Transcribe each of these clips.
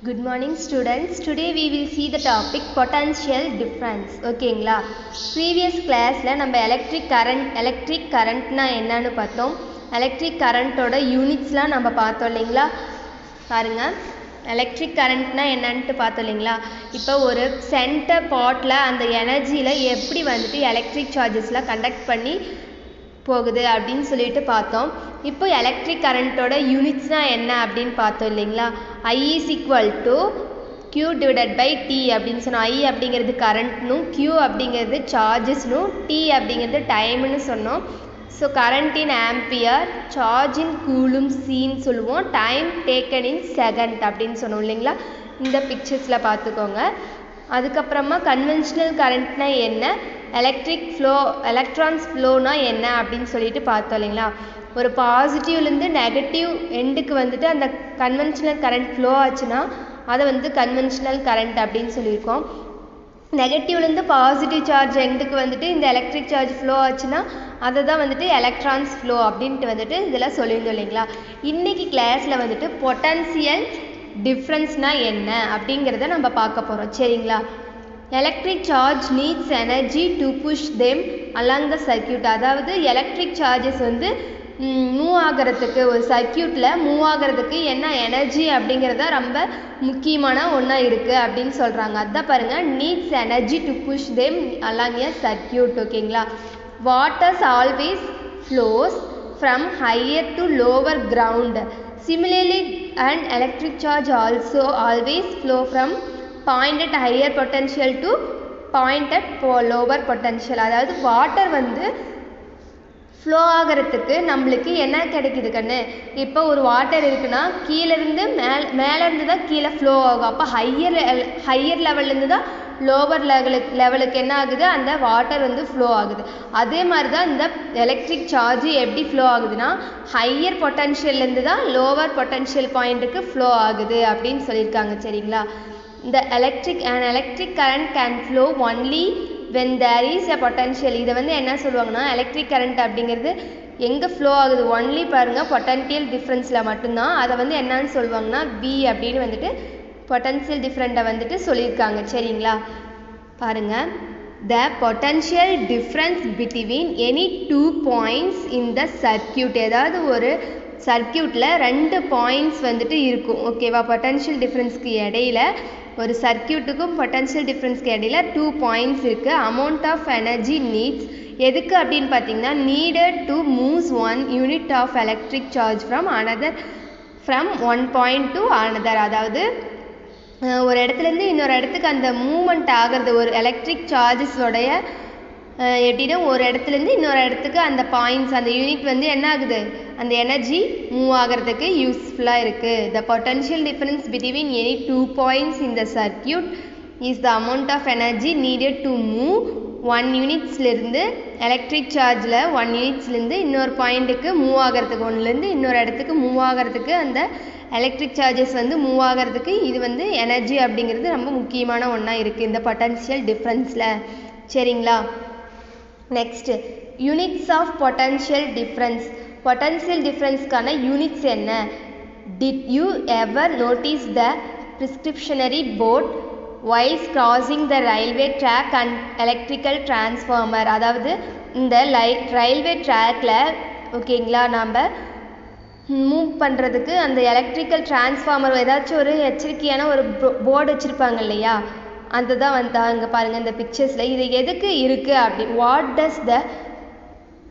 Good morning students. Today we will see the topic potential difference. ஓகேங்களா? Previous classல நம்ம electric currentனா என்னன்னு பார்த்தோம். Electric currentோட unitsலாம் நம்ம பார்த்தோம் இல்லைங்களா? பாருங்க. எலக்ட்ரிக் கரண்ட்னா என்னன்ட்டு பார்த்தோம் இல்லைங்களா? இப்போ ஒரு சென்டர் பாட்டில் அந்த எனர்ஜியில் எப்படி வந்துட்டு எலக்ட்ரிக் சார்ஜஸ்லாம் கண்டக்ட் பண்ணி போகுது அப்படின்னு சொல்லிட்டு பார்த்தோம். இப்போ எலக்ட்ரிக் கரண்ட்டோட யூனிட்ஸ்னால் என்ன அப்படின்னு பார்த்தோம் இல்லைங்களா? I is equal to Q divided by T அப்படின்னு சொன்னோம். I அப்படிங்கிறது கரண்ட்னும், Q அப்படிங்கிறது சார்ஜஸ்னும், T அப்படிங்கிறது டைம்னு சொன்னோம். ஸோ கரண்ட் இன் ஆம்பியர், சார்ஜ் இன் கூலும் சீன்னு சொல்லுவோம், டைம் டேக்கன் இன் செகண்ட் அப்படின்னு சொன்னோம் இல்லைங்களா? இந்த பிக்சர்ஸில் பார்த்துக்கோங்க. அதுக்கப்புறமா கன்வென்ஷனல் கரண்ட்னா என்ன, எலக்ட்ரான்ஸ் ஃப்ளோனா என்ன அப்படின்னு சொல்லிட்டு பார்த்தோம் இல்லைங்களா? ஒரு பாசிட்டிவ்லேருந்து நெகட்டிவ் எண்டுக்கு வந்துட்டு அந்த கன்வென்ஷனல் கரண்ட் ஃப்ளோ ஆச்சுன்னா அதை வந்து கன்வென்ஷனல் கரண்ட் அப்படின்னு சொல்லியிருக்கோம். நெகட்டிவ்லேருந்து பாசிட்டிவ் சார்ஜ் எண்டுக்கு வந்துட்டு இந்த எலக்ட்ரிக் சார்ஜ் ஃப்ளோ ஆச்சுன்னா அதை தான் வந்துட்டு எலக்ட்ரான்ஸ் ஃப்ளோ அப்படின்ட்டு வந்துட்டு இதெல்லாம் சொல்லியிருந்தோம் இல்லைங்களா? இன்றைக்கி கிளாஸில் வந்துட்டு பொட்டன்சியல் டிஃப்ரென்ஸ்னால் என்ன அப்படிங்கிறத நம்ம பார்க்க போகிறோம். சரிங்களா? Electric charge needs energy to push them along the circuit. அதாவது எலக்ட்ரிக் சார்ஜஸ் வந்து மூவ் ஆகிறதுக்கு, ஒரு சர்க்கியூட்டில் மூவ் ஆகிறதுக்கு என்ன எனர்ஜி அப்படிங்கிறத ரொம்ப முக்கியமான ஒன்றா இருக்குது அப்படின்னு சொல்கிறாங்க. அதான் பாருங்கள், needs energy to push them along a circuit. ஓகேங்களா? Waters always flows from higher to lower ground. Similarly, an electric charge also always flow from point at higher potential to point at lower potential. அதாவது water வந்து flow ஆகிறதுக்கு நம்மளுக்கு என்ன கிடைக்குது கண்ணு? இப்போ ஒரு வாட்டர் இருக்குன்னா கீழேருந்து மேலேருந்து தான் கீழே ஃப்ளோ ஆகும். அப்போ ஹையர் லெவல்லேருந்து தான் லோவர் லெவலுக்கு என்ன ஆகுது, அந்த வாட்டர் வந்து ஃப்ளோ ஆகுது. அதே மாதிரி தான் இந்த எலக்ட்ரிக் சார்ஜ் எப்படி ஃப்ளோ ஆகுதுன்னா ஹையர் பொட்டன்ஷியல்லேருந்து தான் லோவர் பொட்டன்ஷியல் பாயிண்ட்டுக்கு ஃப்ளோ ஆகுது அப்படின்னு சொல்லியிருக்காங்க. சரிங்களா? இந்த electric current can flow only when there is a potential. இதை வந்து என்ன சொல்லுவாங்கன்னா எலக்ட்ரிக் கரண்ட் அப்படிங்கிறது எங்கே ஃப்ளோ ஆகுது, ஒன்லி பாருங்கள் பொட்டன்ஷியல் டிஃப்ரென்ஸில் மட்டும்தான். அதை வந்து என்னன்னு சொல்லுவாங்கன்னா V அப்படின்னு வந்துட்டு பொட்டன்ஷியல் டிஃப்ரெண்ட்டை வந்துட்டு சொல்லியிருக்காங்க. சரிங்களா? பாருங்கள், the potential difference between any two points in the circuit. ஏதாவது ஒரு சர்க்கியூட்டில் ரெண்டு பாயிண்ட்ஸ் வந்துட்டு இருக்கும். ஓகேவா? பொட்டன்ஷியல் டிஃப்ரென்ஸ்க்கு இடையில, ஒரு சர்க்கியூட்டுக்கும் பொட்டன்ஷியல் டிஃப்ரென்ஸ்க்கு இடையில 2 பாயிண்ட்ஸ் இருக்குது. அமௌண்ட் ஆஃப் எனர்ஜி நீட்ஸ் எதுக்கு அப்படின்னு பார்த்தீங்கன்னா needed to moves 1 unit of electric charge from 1 point to another. அதாவது ஒரு இடத்துலேருந்து இன்னொரு இடத்துக்கு அந்த மூவ்மெண்ட் ஆகிறது, ஒரு எலக்ட்ரிக் சார்ஜஸோடைய எப்படின்னா ஒரு இடத்துலேருந்து இன்னொரு இடத்துக்கு அந்த பாயிண்ட்ஸ், அந்த யூனிட் வந்து என்ன ஆகுது, அந்த எனர்ஜி மூவ் ஆகிறதுக்கு யூஸ்ஃபுல்லாக இருக்குது. The potential difference between any 2 points in the circuit is the amount of energy needed to move 1 யூனிட்ஸ்லேருந்து எலக்ட்ரிக் சார்ஜில் 1 யூனிட்ஸ்லேருந்து இன்னொரு பாயிண்ட்டுக்கு மூவ் ஆகிறதுக்கு, ஒன்றுலேருந்து இன்னொரு இடத்துக்கு மூவ் ஆகிறதுக்கு, அந்த எலக்ட்ரிக் சார்ஜஸ் வந்து மூவ் ஆகிறதுக்கு இது வந்து எனர்ஜி அப்படிங்கிறது ரொம்ப முக்கியமான ஒன்றா இருக்குது இந்த பொட்டன்ஷியல் டிஃப்ரென்ஸில். சரிங்களா? Next units of potential difference. Potential டிஃப்ரென்ஸ்க்கான யூனிட்ஸ் என்ன? Did you ever notice the precautionary board while crossing the railway track and electrical transformer. அதாவது இந்த ரயில்வே ட்ராக்கில் ஓகேங்களா நம்ம மூவ் பண்ணுறதுக்கு அந்த எலக்ட்ரிக்கல் டிரான்ஸ்ஃபார்மர் ஏதாச்சும் ஒரு எச்சரிக்கையான ஒரு போர்டு வச்சுருப்பாங்க இல்லையா? அந்த தான் வந்து அங்கே பாருங்கள் இந்த பிக்சர்ஸில் இது எதுக்கு இருக்குது அப்படி, what does the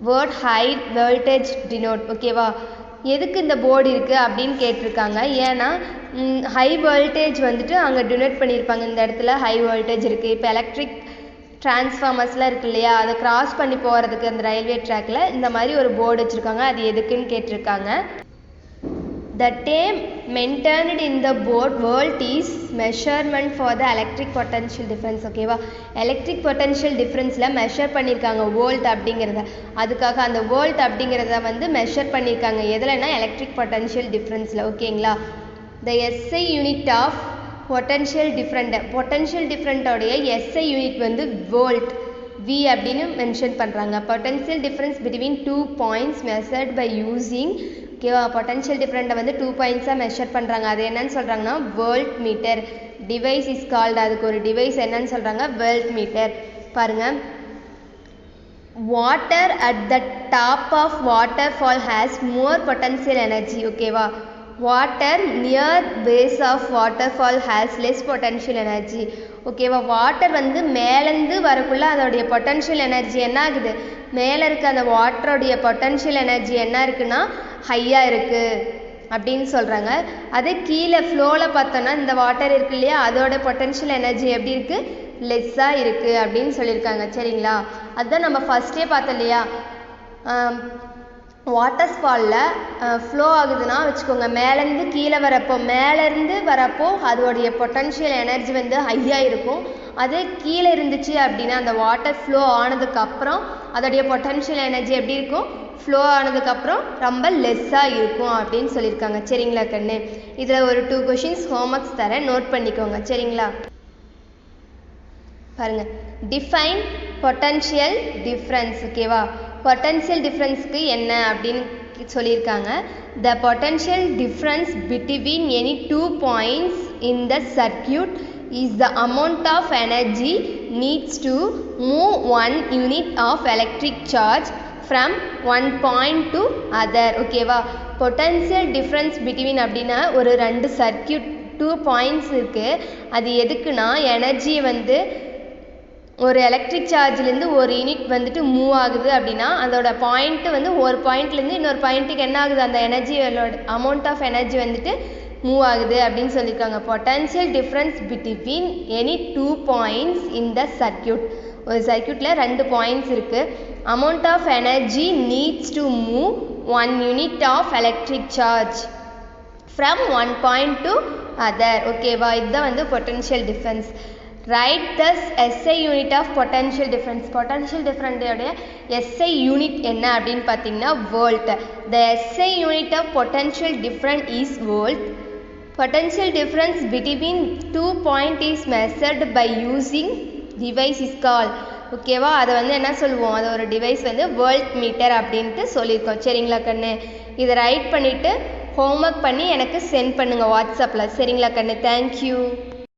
word high voltage denote. ஓகேவா? எதுக்கு இந்த போர்டு இருக்குது அப்படின்னு கேட்டிருக்காங்க. ஏன்னா ஹை வோல்டேஜ் வந்துட்டு அங்கே டினோட் பண்ணியிருப்பாங்க. இந்த இடத்துல ஹை வோல்டேஜ் இருக்குது. இப்போ எலக்ட்ரிக் டிரான்ஸ்ஃபார்மர்ஸ்லாம் இருக்குது இல்லையா, அதை கிராஸ் பண்ணி போகிறதுக்கு அந்த ரயில்வே ட்ராக்கில் இந்த மாதிரி ஒரு போர்டு வச்சுருக்காங்க. அது எதுக்குன்னு கேட்டிருக்காங்க. The term maintained in the board volt is measurement for the electric potential difference. ஓகேவா? எலக்ட்ரிக் பொட்டன்ஷியல் டிஃப்ரென்ஸில் மெஷர் பண்ணியிருக்காங்க வோல்ட் அப்படிங்கிறத. அதுக்காக அந்த வோல்ட் அப்படிங்கிறத வந்து மெஷர் பண்ணியிருக்காங்க எதுலன்னா எலக்ட்ரிக் பொட்டன்ஷியல் டிஃப்ரென்ஸில். ஓகேங்களா? The SI unit of potential டிஃப்ரெண்ட்டோடைய SI யூனிட் வந்து வோல்ட், V அப்படின்னு மென்ஷன் பண்ணுறாங்க. Potential difference between 2 points measured by using ஓகேவா. பொட்டன்ஷியல் டிஃப்ரெண்ட்டை வந்து 2 பாயிண்ட்ஸாக மெஷர் பண்ணுறாங்க. அது என்னன்னு சொல்கிறாங்கன்னா voltmeter. Device is called, அதுக்கு ஒரு டிவைஸ் என்னன்னு சொல்கிறாங்க, வோல்ட் மீட்டர். பாருங்கள், water at the top of waterfall has more potential energy. ஓகேவா. Water near base of waterfall has less potential energy. ஓகேவா. வாட்டர் வந்து மேலேருந்து வரக்குள்ள அதோடைய பொட்டன்ஷியல் எனர்ஜி என்ன ஆகுது, மேலே இருக்க அந்த வாட்டருடைய பொட்டன்ஷியல் எனர்ஜி என்ன இருக்குன்னா ஹையாக இருக்குது அப்படின்னு சொல்கிறாங்க. அதே கீழே ஃப்ளோவில் பார்த்தோன்னா இந்த வாட்டர் இருக்கு இல்லையா, அதோட பொட்டன்ஷியல் எனர்ஜி எப்படி இருக்குது, லெஸ்ஸாக இருக்குது அப்படின்னு சொல்லியிருக்காங்க. சரிங்களா. அதுதான் நம்ம ஃபஸ்ட்டே பார்த்தோம் இல்லையா, வாட்டர் ஃபாலில் ஃப்ளோ ஆகுதுன்னா வச்சுக்கோங்க, மேலேருந்து கீழே வரப்போ அதோடைய பொட்டன்ஷியல் எனர்ஜி வந்து ஹையாக இருக்கும். அதே கீழே இருந்துச்சு அப்படின்னா அந்த வாட்டர் ஃப்ளோ ஆனதுக்கப்புறம் அதோடைய பொட்டன்ஷியல் எனர்ஜி எப்படி இருக்கும், ஃப்ளோ ஆனதுக்கப்புறம் ரொம்ப லெஸ்ஸாக இருக்கும் அப்படின்னு சொல்லியிருக்காங்க. சரிங்களா கண்ணு. இதில் ஒரு 2 கொஷின்ஸ் ஹோம்ஒர்க்ஸ் தரேன், நோட் பண்ணிக்கோங்க. சரிங்களா. பாருங்கள், டிஃபைன் பொட்டன்ஷியல் டிஃப்ரென்ஸ். ஓகேவா. பொட்டன்ஷியல் டிஃப்ரென்ஸ்க்கு என்ன அப்படின்னு சொல்லியிருக்காங்க. த potential difference between any 2 points in the circuit is the amount of energy needs to move 1 unit of electric charge from one point to other. ஓகேவா. Potential difference between அப்படின்னா ஒரு 2 circuit 2 points இருக்குது. அது எதுக்குன்னா எனர்ஜியை வந்து ஒரு எலக்ட்ரிக் சார்ஜ்லேருந்து ஒரு யூனிட் வந்துட்டு மூவ் ஆகுது அப்படின்னா அதோட பாயிண்ட்டு வந்து ஒரு பாயிண்ட்லேருந்து இன்னொரு பாயிண்ட்டுக்கு என்ன ஆகுது, அந்த எனர்ஜியோட அமௌண்ட் ஆஃப் எனர்ஜி வந்துட்டு மூவ் ஆகுது அப்படின்னு சொல்லியிருக்காங்க. Potential difference between any 2 points in the circuit. ஒரு சர்க்கியூட்டில் 2 பாயிண்ட்ஸ் இருக்குது. Amount of energy needs to move 1 unit of electric charge from one point to other. ஓகேவா. இதுதான் வந்து potential difference. Right thus SI unit of potential difference. Potential டிஃப்ரெண்ட்டோடைய SI unit என்ன அப்படின்னு பார்த்தீங்கன்னா volt. The SI unit of potential different is volt. Potential difference between 2 points is measured by using device is called. ஓகேவா. அதை வந்து என்ன சொல்லுவோம், அது ஒரு டிவைஸ் வந்து வோல்ட் மீட்டர் அப்படின்ட்டு சொல்லியிருக்கோம். சரிங்களா கண்ணு. இதை ரைட் பண்ணிவிட்டு ஹோம்ஒர்க் பண்ணி எனக்கு சென்ட் பண்ணுங்கள் வாட்ஸ்அப்பில். சரிங்களா கண்ணு. தேங்க்யூ.